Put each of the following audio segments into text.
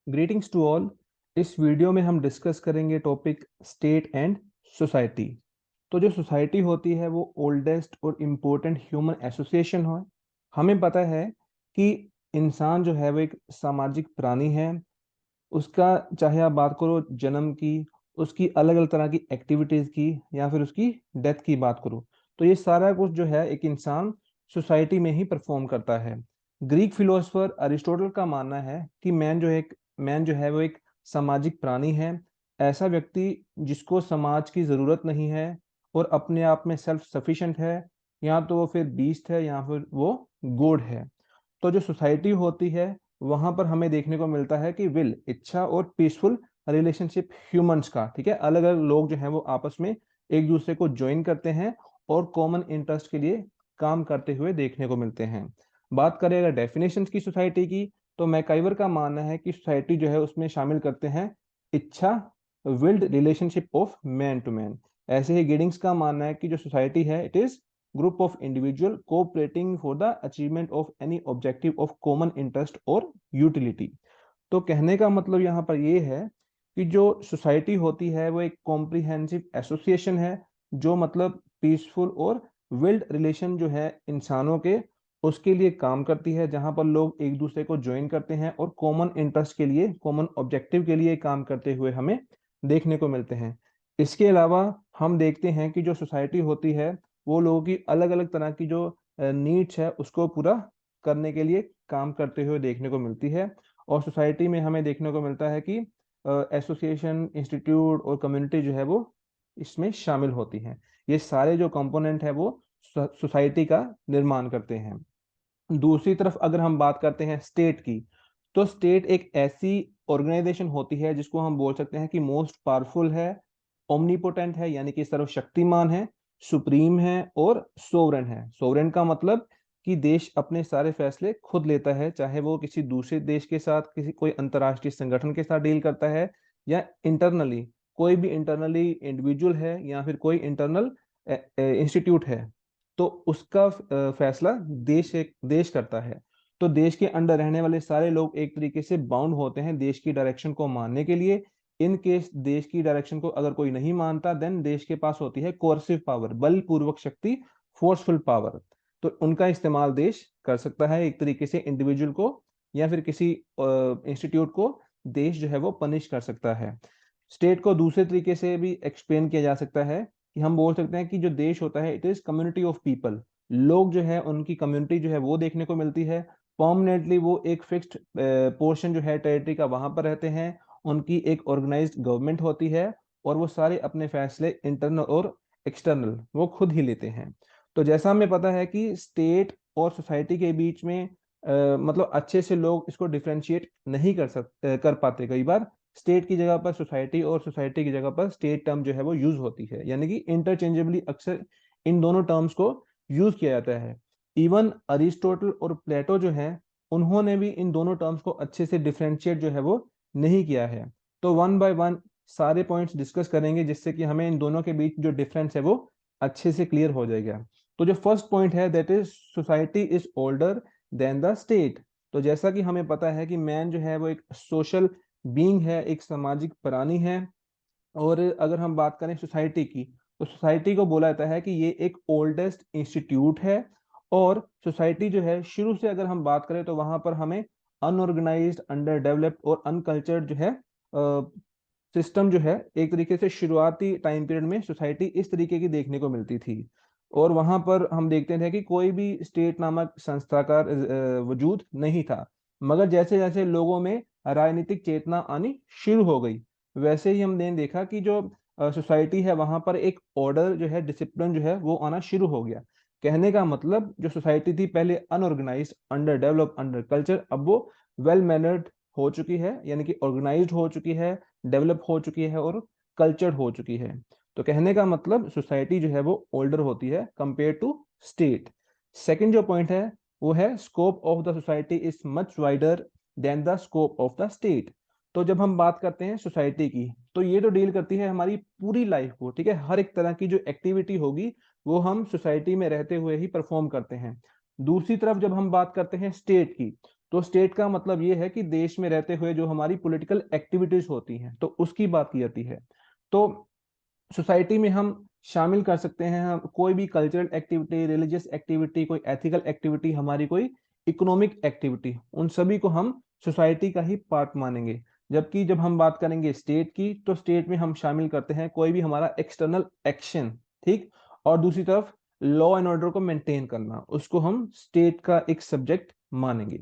Greetings to all. इस video में हम डिस्कस करेंगे टॉपिक स्टेट एंड सोसाइटी। तो जो सोसाइटी होती है वो ओल्डेस्ट और इम्पोर्टेंट ह्यूमन एसोसिएशन है। हमें पता है कि इंसान जो है वो एक सामाजिक प्राणी है। उसका चाहे आप बात करो जन्म की, उसकी अलग अलग तरह की एक्टिविटीज की, या फिर उसकी डेथ की बात करो, तो ये सारा कुछ जो है एक इंसान सोसाइटी में ही परफॉर्म करता है। ग्रीक फिलोसफर अरिस्टोटल का मानना है कि मैन जो है वो एक सामाजिक प्राणी है। ऐसा व्यक्ति जिसको समाज की जरूरत नहीं है और अपने आप में सेल्फ सफिशिएंट है, या तो वो फिर बीस्ट है या फिर वो गॉड है। तो जो सोसाइटी होती है वहां पर हमें देखने को मिलता है कि विल, इच्छा और पीसफुल रिलेशनशिप ह्यूमंस का, ठीक है, अलग अलग लोग जो हैं वो आपस में एक दूसरे को ज्वाइन करते हैं और कॉमन इंटरेस्ट के लिए काम करते हुए देखने को मिलते हैं। बात करें अगर डेफिनेशंस की सोसाइटी की, तो मैकाइवर का मानना है कि सोसाइटी जो है उसमें शामिल करते हैं इच्छा, willed relationship of man to man. ऐसे ही गिडिंग्स का मानना है कि जो सोसाइटी है it is group of individual cooperating for the achievement of any objective of common interest or utility। तो कहने का मतलब यहाँ पर ये है कि जो सोसाइटी होती है वो एक कॉम्प्रिहेंसिव एसोसिएशन है, जो मतलब पीसफुल और विल्ड रिलेशन जो है इंसानों के, उसके लिए काम करती है, जहां पर लोग एक दूसरे को ज्वाइन करते हैं और कॉमन इंटरेस्ट के लिए, कॉमन ऑब्जेक्टिव के लिए काम करते हुए हमें देखने को मिलते हैं। इसके अलावा हम देखते हैं कि जो सोसाइटी होती है वो लोगों की अलग अलग तरह की जो नीड्स है उसको पूरा करने के लिए काम करते हुए देखने को मिलती है। और सोसाइटी में हमें देखने को मिलता है कि एसोसिएशन, इंस्टीट्यूट और कम्युनिटी जो है वो इसमें शामिल होती हैं। ये सारे जो कंपोनेंट है वो सोसाइटी का निर्माण करते हैं। दूसरी तरफ अगर हम बात करते हैं स्टेट की, तो स्टेट एक ऐसी ऑर्गेनाइजेशन होती है जिसको हम बोल सकते हैं कि मोस्ट पावरफुल है, ओमनीपोटेंट है यानी कि सर्वशक्तिमान है, सुप्रीम है और सोवरेन है। सोवरेन का मतलब कि देश अपने सारे फैसले खुद लेता है, चाहे वो किसी दूसरे देश के साथ, किसी कोई अंतर्राष्ट्रीय संगठन के साथ डील करता है, या इंटरनली कोई भी इंटरनली इंडिविजुअल है, या फिर कोई इंटरनल इंस्टीट्यूट है, तो उसका फैसला देश करता है। तो देश के अंडर रहने वाले सारे लोग एक तरीके से बाउंड होते हैं देश की डायरेक्शन को मानने के लिए। इन केस देश की डायरेक्शन को अगर कोई नहीं मानता, देन देश के पास होती है कोर्सिव पावर, बलपूर्वक शक्ति, फोर्सफुल पावर। तो उनका इस्तेमाल देश कर सकता है एक तरीके से इंडिविजुअल को, या फिर किसी इंस्टीट्यूट को देश जो है वो पनिश कर सकता है। स्टेट को दूसरे तरीके से भी एक्सप्लेन किया जा सकता है कि हम बोल सकते हैं कि जो देश होता है it is community of people. लोग जो है उनकी कम्युनिटी जो है वो देखने को मिलती है। परमानेंटली वो एक फिक्स्ड पोर्शन जो है टेरिटरी का वहां पर रहते हैं। उनकी एक ऑर्गेनाइज्ड गवर्नमेंट होती है और वो सारे अपने फैसले इंटरनल और एक्सटर्नल वो खुद ही लेते हैं। तो जैसा हमें पता है कि स्टेट और सोसाइटी के बीच में मतलब अच्छे से लोग इसको डिफ्रेंशिएट नहीं कर पाते। कई बार स्टेट की जगह पर सोसाइटी और सोसाइटी की जगह पर स्टेट टर्म जो है वो यूज होती है, यानी कि इंटरचेंजेबली अक्सर इन दोनों टर्म्स को यूज किया जाता है। इवन अरिस्टोटल और प्लेटो जो है उन्होंने भी इन दोनों टर्म्स को अच्छे से डिफ्रेंशिएट जो है वो नहीं किया है। तो वन बाय वन सारे पॉइंट्स डिस्कस करेंगे जिससे कि हमें इन दोनों के बीच जो डिफरेंस है वो अच्छे से क्लियर हो जाएगा। तो जो फर्स्ट पॉइंट है that is society is older than the state. तो जैसा कि हमें पता है कि मैन जो है वो एक सोशल बीइंग है, एक सामाजिक प्राणी है। और अगर हम बात करें सोसाइटी की, तो सोसाइटी को बोला जाता है कि ये एक ओल्डेस्ट इंस्टीट्यूट है। और सोसाइटी जो है शुरू से अगर हम बात करें तो वहां पर हमें अनऑर्गेनाइज्ड, अंडर डेवलप्ड और अनकल्चर्ड जो है सिस्टम जो है, एक तरीके से शुरुआती टाइम पीरियड में सोसाइटी इस तरीके की देखने को मिलती थी। और वहां पर हम देखते थे कि कोई भी स्टेट नामक संस्था का वजूद नहीं था। मगर जैसे जैसे लोगों में राजनीतिक चेतना आनी शुरू हो गई, वैसे ही हमने देखा कि जो सोसाइटी है वहां पर एक ऑर्डर जो है, डिसिप्लिन जो है वो आना शुरू हो गया। कहने का मतलब जो सोसाइटी थी पहले unorganised, under develop, under culture, अब वो वेल मैनर्ड हो चुकी है, यानी कि ऑर्गेनाइज्ड हो चुकी है, डेवलप हो चुकी है और कल्चर्ड हो चुकी है। तो कहने का मतलब सोसाइटी जो है वो ओल्डर होती है कंपेयर टू स्टेट। सेकंड जो पॉइंट है वो है scope of the society is much wider than the scope of the state. तो जब हम बात करते हैं सोसाइटी की, तो ये तो डील करती है हमारी पूरी लाइफ को, ठीक है, हर एक तरह की जो एक्टिविटी होगी वो हम सोसाइटी में रहते हुए ही परफॉर्म करते हैं। दूसरी तरफ जब हम बात करते हैं स्टेट की, तो स्टेट का मतलब ये है कि देश में रहते हुए जो हमारी पॉलिटिकल एक्टिविटीज होती हैं तो उसकी बात की जाती है। तो सोसाइटी में हम शामिल कर सकते हैं हम कोई भी कल्चरल एक्टिविटी, रिलीजियस एक्टिविटी, कोई एथिकल एक्टिविटी, हमारी कोई इकोनॉमिक एक्टिविटी, उन सभी को हम सोसाइटी का ही पार्ट मानेंगे। जबकि जब हम बात करेंगे स्टेट की, तो स्टेट में हम शामिल करते हैं कोई भी हमारा एक्सटर्नल एक्शन, ठीक। और दूसरी तरफ लॉ एंड ऑर्डर को मेंटेन करना, उसको हम स्टेट का एक सब्जेक्ट मानेंगे।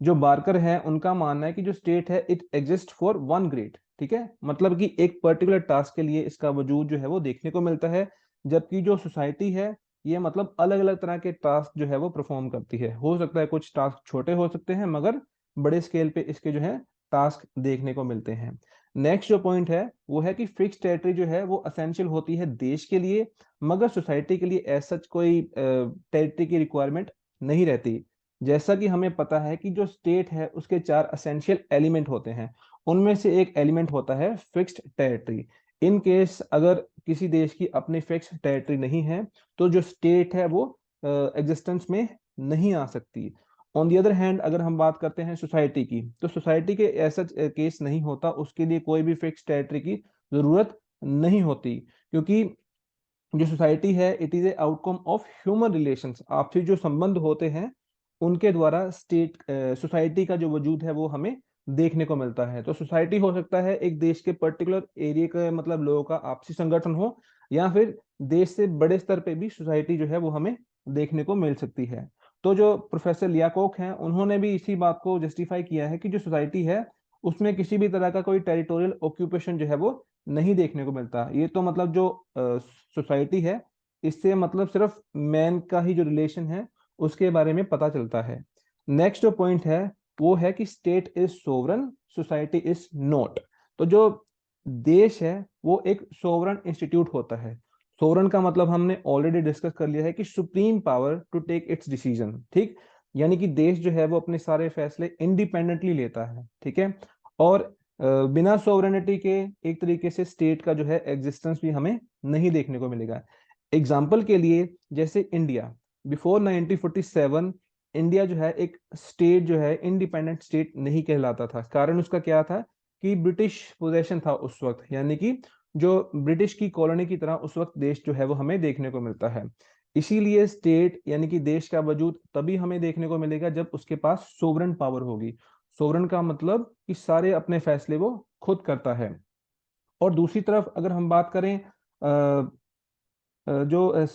जो बार्कर है उनका मानना है कि जो स्टेट है it exist for one grade, ठीक है, मतलब कि एक पर्टिकुलर टास्क के लिए इसका वजूद जो है वो देखने को मिलता है। जबकि जो सोसाइटी है ये मतलब अलग अलग तरह के टास्क जो है वो परफॉर्म करती है। हो सकता है कुछ टास्क छोटे हो सकते हैं, मगर बड़े स्केल पे इसके जो है टास्क देखने को मिलते हैं। नेक्स्ट जो पॉइंट है वो है कि फिक्स टेरिटरी जो है वो असेंशियल होती है देश के लिए, मगर सोसाइटी के लिए ऐसा कोई टेरिटरी की रिक्वायरमेंट नहीं रहती। जैसा कि हमें पता है कि जो स्टेट है उसके चार असेंशियल एलिमेंट होते हैं, उनमें से एक एलिमेंट होता है फिक्स्ड टेरिटरी। इन केस अगर किसी देश की अपनी फिक्स्ड टेरिटरी नहीं है तो जो स्टेट है वो एग्जिस्टेंस में नहीं आ सकती। ऑन दी अदर हैंड अगर हम बात करते हैं सोसाइटी की, तो सोसाइटी के ऐसा केस नहीं होता, उसके लिए कोई भी फिक्स्ड टेरिटरी की जरूरत नहीं होती, क्योंकि जो सोसाइटी है it is a outcome of human relations, आपसी जो संबंध होते हैं उनके द्वारा स्टेट सोसाइटी का जो वजूद है वो हमें देखने को मिलता है। तो सोसाइटी हो सकता है एक देश के पर्टिकुलर एरिया का मतलब लोगों का आपसी संगठन हो, या फिर देश से बड़े स्तर पे भी सोसाइटी जो है वो हमें देखने को मिल सकती है। तो जो प्रोफेसर लियाकोक हैं उन्होंने भी इसी बात को जस्टिफाई किया है कि जो सोसाइटी है उसमें किसी भी तरह का कोई टेरिटोरियल ऑक्यूपेशन जो है वो नहीं देखने को मिलता। ये तो मतलब जो सोसाइटी है इससे मतलब सिर्फ मैन का ही जो रिलेशन है उसके बारे में पता चलता है। नेक्स्ट जो पॉइंट है वो है कि state is sovereign, society is not. तो जो देश है वो एक सोवरन इंस्टीट्यूट होता है। सोवरन का मतलब हमने ऑलरेडी डिस्कस कर लिया है कि supreme power to take its decision, ठीक। यानी कि देश जो है वो अपने सारे फैसले इंडिपेंडेंटली लेता है, ठीक है। और बिना सोवरेनिटी के एक तरीके से स्टेट का जो है एग्जिस्टेंस भी हमें नहीं देखने को मिलेगा। एग्जाम्पल के लिए जैसे इंडिया, बिफोर 1947 इंडिया जो है एक स्टेट जो है इंडिपेंडेंट स्टेट नहीं कहलाता था। कारण उसका क्या था कि ब्रिटिश पोजेशन था उस वक्त, यानी कि जो ब्रिटिश की कॉलोनी की तरह उस वक्त देश जो है वो हमें देखने को मिलता है। इसीलिए स्टेट यानी कि देश का वजूद तभी हमें देखने को मिलेगा जब उसके पास सोवरन पावर होगी। सोवरन का मतलब कि सारे अपने फैसले वो खुद करता है। और दूसरी तरफ अगर हम बात करें जो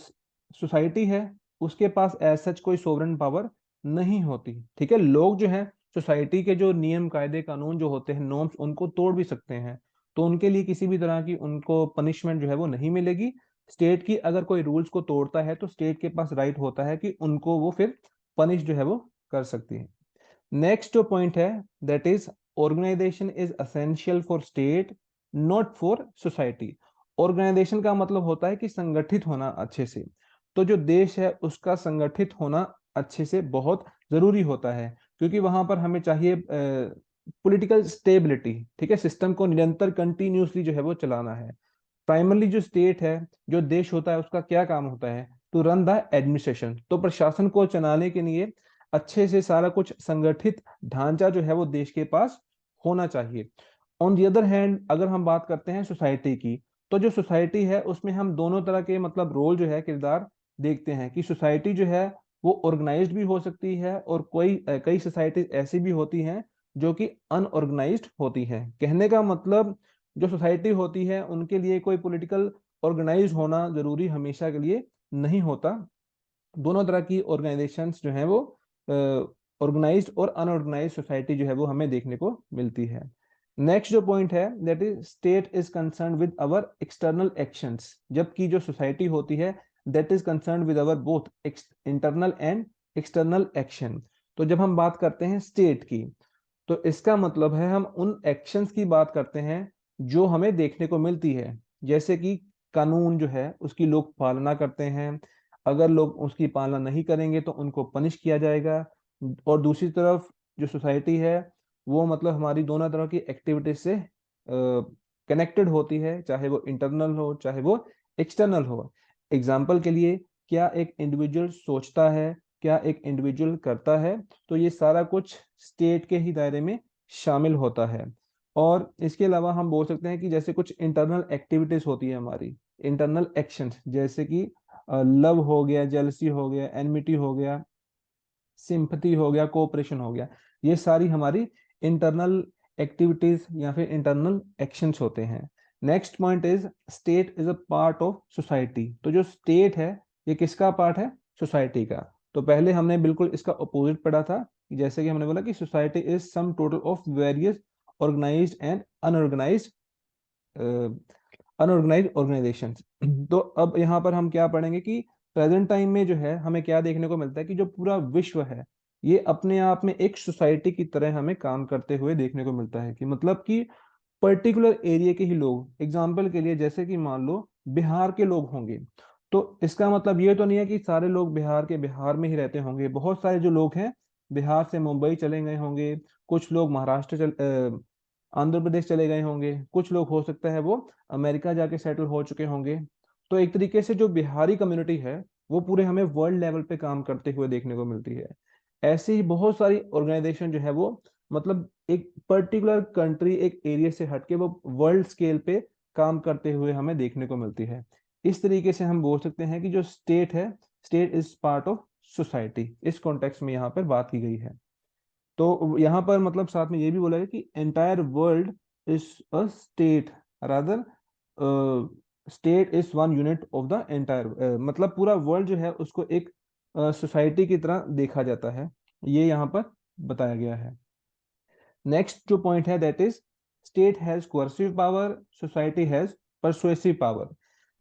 सोसाइटी है उसके पास एज सच कोई सोवरेन पावर नहीं होती, ठीक है। लोग जो हैं सोसाइटी के जो नियम कायदे कानून जो होते हैं नॉर्म्स उनको तोड़ भी सकते हैं, तो उनके लिए किसी भी तरह की उनको पनिशमेंट जो है वो नहीं मिलेगी। स्टेट की अगर कोई रूल्स को तोड़ता है तो स्टेट के पास राइट होता है कि उनको वो फिर पनिश जो है वो कर सकती है। नेक्स्ट जो पॉइंट है that is organization is essential for state not for society. Organization का मतलब होता है कि संगठित होना अच्छे से। तो जो देश है उसका संगठित होना अच्छे से बहुत जरूरी होता है, क्योंकि वहां पर हमें चाहिए पॉलिटिकल स्टेबिलिटी, ठीक है। सिस्टम को निरंतर कंटिन्यूसली जो है वो चलाना है। प्राइमरली जो स्टेट है, जो देश होता है, उसका क्या काम होता है, टू रन द एडमिनिस्ट्रेशन। तो प्रशासन को चलाने के लिए अच्छे से सारा कुछ संगठित ढांचा जो है वो देश के पास होना चाहिए। ऑन दी अदर हैंड अगर हम बात करते हैं सोसाइटी की, तो जो सोसाइटी है उसमें हम दोनों तरह के मतलब रोल जो है किरदार देखते हैं कि सोसाइटी जो है वो ऑर्गेनाइज्ड भी हो सकती है, और कई सोसाइटीज ऐसी भी होती हैं जो कि अनऑर्गेनाइज्ड होती हैं। कहने का मतलब जो सोसाइटी होती है उनके लिए कोई पॉलिटिकल ऑर्गेनाइज होना जरूरी हमेशा के लिए नहीं होता। दोनों तरह की ऑर्गेनाइजेशंस जो हैं वो ऑर्गेनाइज्ड और अनऑर्गेनाइज्ड सोसाइटी जो है वो हमें देखने को मिलती है। नेक्स्ट जो पॉइंट है that is state is concern with our external actions, जबकि जो सोसाइटी होती है that is concern with our both internal and external action. तो जब हम बात करते हैं स्टेट की, तो इसका मतलब है हम उन एक्शंस की बात करते हैं जो हमें देखने को मिलती है। जैसे कि कानून जो है उसकी लोग पालना करते हैं, अगर लोग उसकी पालना नहीं करेंगे तो उनको पनिश किया जाएगा। और दूसरी तरफ जो सोसाइटी है वो मतलब हमारी दोनों तरह की एक्टिविटीज से कनेक्टेड होती है, चाहे वो इंटरनल हो चाहे वो एक्सटर्नल हो। एग्जाम्पल के लिए क्या एक इंडिविजुअल सोचता है क्या एक इंडिविजुअल करता है, तो ये सारा कुछ स्टेट के ही दायरे में शामिल होता है। और इसके अलावा हम बोल सकते हैं कि जैसे कुछ इंटरनल एक्टिविटीज होती है हमारी, इंटरनल एक्शंस, जैसे कि लव हो गया, जेलसी हो गया, एनमिटी हो गया, सिंपथी हो गया, कोऑपरेशन हो गया, ये सारी हमारी इंटरनल एक्टिविटीज या फिर इंटरनल एक्शंस होते हैं। Next point is state is a part of society. तो जो स्टेट है ये किसका पार्ट है? सोसाइटी का। तो पहले हमने बिल्कुल इसका अपोजिट पढ़ा था, कि जैसे कि हमने बोला कि society is sum total of various organized and unorganized unorganized organizations. तो अब यहाँ पर हम क्या पढ़ेंगे कि प्रेजेंट टाइम में जो है हमें क्या देखने को मिलता है कि जो पूरा विश्व है ये अपने आप में एक सोसाइटी की तरह हमें काम करते हुए देखने को मिलता है। कि मतलब कि पर्टिकुलर एरिया के ही लोग, एग्जाम्पल के लिए जैसे कि मान लो बिहार के लोग होंगे, तो इसका मतलब ये तो नहीं है कि सारे लोग बिहार के बिहार में ही रहते होंगे। बहुत सारे जो लोग हैं बिहार से मुंबई चले गए होंगे, कुछ लोग आंध्र प्रदेश चले गए होंगे, कुछ लोग हो सकता है वो अमेरिका जाके सेटल हो चुके होंगे। तो एक तरीके से जो बिहारी कम्युनिटी है वो पूरे हमें वर्ल्ड लेवल पे काम करते हुए देखने को मिलती है। ऐसे ही बहुत सारी ऑर्गेनाइजेशन जो है वो मतलब एक पर्टिकुलर कंट्री, एक एरिया से हटके वो वर्ल्ड स्केल पे काम करते हुए हमें देखने को मिलती है। इस तरीके से हम बोल सकते हैं कि जो स्टेट है, state is part of society, इस कॉन्टेक्स्ट में यहाँ पर बात की गई है। तो यहाँ पर मतलब साथ में ये भी बोला है कि entire world is a state, rather state is one unit of the entire, मतलब पूरा वर्ल्ड जो है उसको एक सोसाइटी की तरह देखा जाता है, ये यहाँ पर बताया गया है। नेक्स्ट जो पॉइंट है that is state has coercive power, society has persuasive power.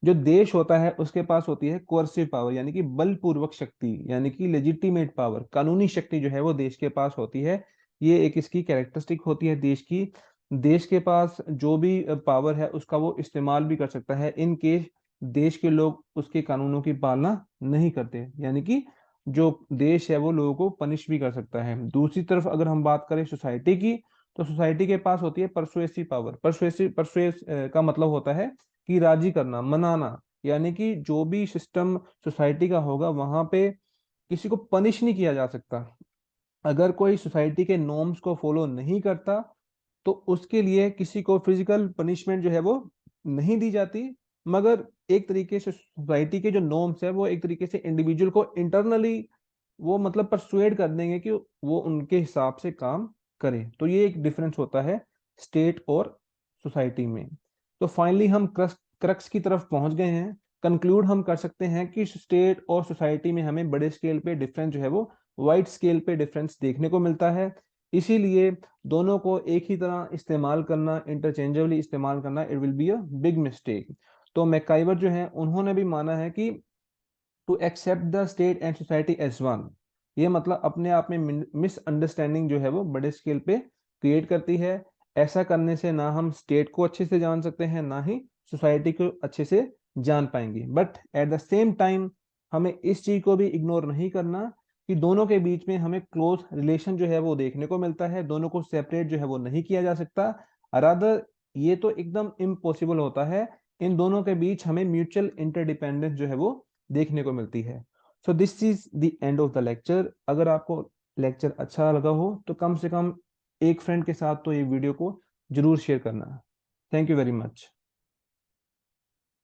जो देश होता है उसके पास होती है कोerसिव पावर यानी कि बलपूर्वक शक्ति, यानी कि लेजिटिमेट पावर, कानूनी शक्ति जो है वो देश के पास होती है। ये एक इसकी कैरेक्टरिस्टिक होती है देश की। देश के पास जो भी पावर है उसका वो इस्तेमाल भी कर सकता है इन केस देश के लोग उसके कानूनों की पालना नहीं करते, यानी कि जो देश है वो लोगों को पनिश भी कर सकता है। दूसरी तरफ अगर हम बात करें सोसाइटी की, तो सोसाइटी के पास होती है परसुएसिव पावर। परसुएस का मतलब होता है कि राजी करना, मनाना, यानी कि जो भी सिस्टम सोसाइटी का होगा वहां पे किसी को पनिश नहीं किया जा सकता। अगर कोई सोसाइटी के नॉर्म्स को फॉलो नहीं करता तो उसके लिए किसी को फिजिकल पनिशमेंट जो है वो नहीं दी जाती, मगर एक तरीके से सोसाइटी के जो नॉर्म्स है वो एक तरीके से इंडिविजुअल को इंटरनली वो मतलब परसुएड कर देंगे कि वो उनके हिसाब से काम करे। तो ये एक डिफरेंस होता है स्टेट और सोसाइटी में। तो फाइनली हम क्रक्स की तरफ पहुंच गए हैं। कंक्लूड हम कर सकते हैं कि स्टेट और सोसाइटी में हमें बड़े स्केल पे डिफरेंस जो है वो वाइड स्केल पे डिफरेंस देखने को मिलता है। इसीलिए दोनों को एक ही तरह इस्तेमाल करना, इंटरचेंजेबली इस्तेमाल करना, it will be a big mistake. तो मैकाइवर जो है उन्होंने भी माना है कि to accept the state and society as one, ये मतलब अपने आप में मिसअंडरस्टैंडिंग जो है वो बड़े स्केल पे क्रिएट करती है। ऐसा करने से ना हम स्टेट को अच्छे से जान सकते हैं ना ही सोसाइटी को अच्छे से जान पाएंगे। But at the same time हमें इस चीज को भी इग्नोर नहीं करना कि दोनों के बीच में हमें क्लोज रिलेशन जो है वो देखने को मिलता है, दोनों को सेपरेट जो है वो नहीं किया जा सकता। रादर ये तो एकदम इम्पॉसिबल होता है, इन दोनों के बीच हमें म्यूचुअल इंटरडिपेंडेंस जो है वो देखने को मिलती है। So this is the end of the lecture. अगर आपको लेक्चर अच्छा लगा हो तो कम से कम एक फ्रेंड के साथ तो ये वीडियो को जरूर शेयर करना। Thank you very much.